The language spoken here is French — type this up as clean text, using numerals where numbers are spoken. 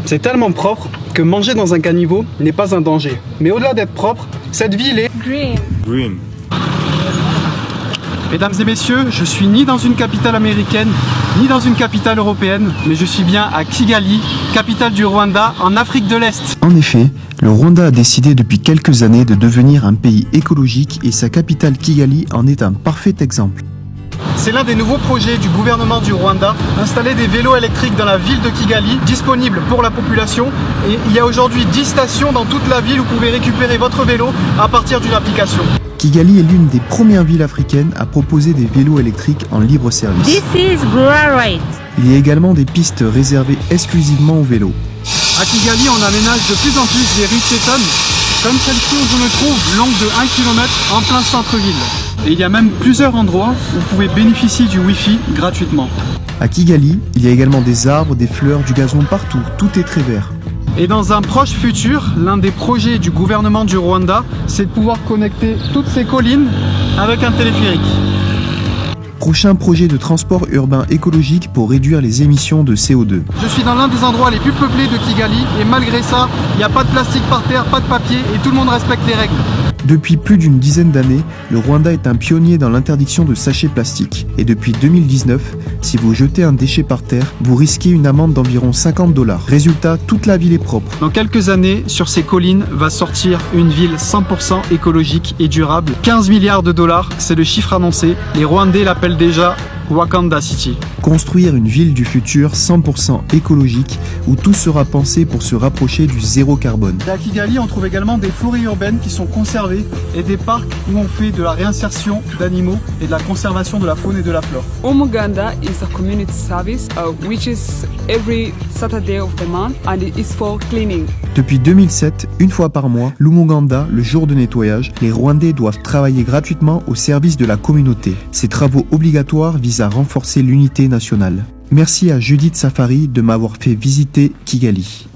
C'est tellement propre que manger dans un caniveau n'est pas un danger. Mais au-delà d'être propre, cette ville est Green. Mesdames et messieurs, je suis ni dans une capitale américaine, ni dans une capitale européenne, mais je suis bien à Kigali, capitale du Rwanda, en Afrique de l'Est. En effet, le Rwanda a décidé depuis quelques années de devenir un pays écologique et sa capitale Kigali en est un parfait exemple. C'est l'un des nouveaux projets du gouvernement du Rwanda, installer des vélos électriques dans la ville de Kigali, disponibles pour la population. Et il y a aujourd'hui 10 stations dans toute la ville où vous pouvez récupérer votre vélo à partir d'une application. Kigali est l'une des premières villes africaines à proposer des vélos électriques en libre service. This is great. Il y a également des pistes réservées exclusivement aux vélos. À Kigali, on aménage de plus en plus des rues piétonnes, comme celle-ci où je me trouve, longue de 1 km en plein centre-ville. Et il y a même plusieurs endroits où vous pouvez bénéficier du Wi-Fi gratuitement. À Kigali, il y a également des arbres, des fleurs, du gazon partout, tout est très vert. Et dans un proche futur, l'un des projets du gouvernement du Rwanda, c'est de pouvoir connecter toutes ces collines avec un téléphérique. Prochain projet de transport urbain écologique pour réduire les émissions de CO2. Je suis dans l'un des endroits les plus peuplés de Kigali et malgré ça, il n'y a pas de plastique par terre, pas de papier et tout le monde respecte les règles. Depuis plus d'une dizaine d'années, le Rwanda est un pionnier dans l'interdiction de sachets plastiques. Et depuis 2019, si vous jetez un déchet par terre, vous risquez une amende d'environ $50. Résultat, toute la ville est propre. Dans quelques années, sur ces collines va sortir une ville 100% écologique et durable. 15 milliards de dollars, c'est le chiffre annoncé. Les Rwandais l'appellent déjà Wakanda City. Construire une ville du futur 100% écologique où tout sera pensé pour se rapprocher du zéro carbone. Et à Kigali, on trouve également des forêts urbaines qui sont conservées et des parcs où on fait de la réinsertion d'animaux et de la conservation de la faune et de la flore. Umuganda is a community service which is every Saturday of the month and it is for cleaning. Depuis 2007, une fois par mois, l'Umuganda, le jour de nettoyage, les Rwandais doivent travailler gratuitement au service de la communauté. Ces travaux obligatoires visent à renforcer l'unité nationale. Merci à Judith Safari de m'avoir fait visiter Kigali.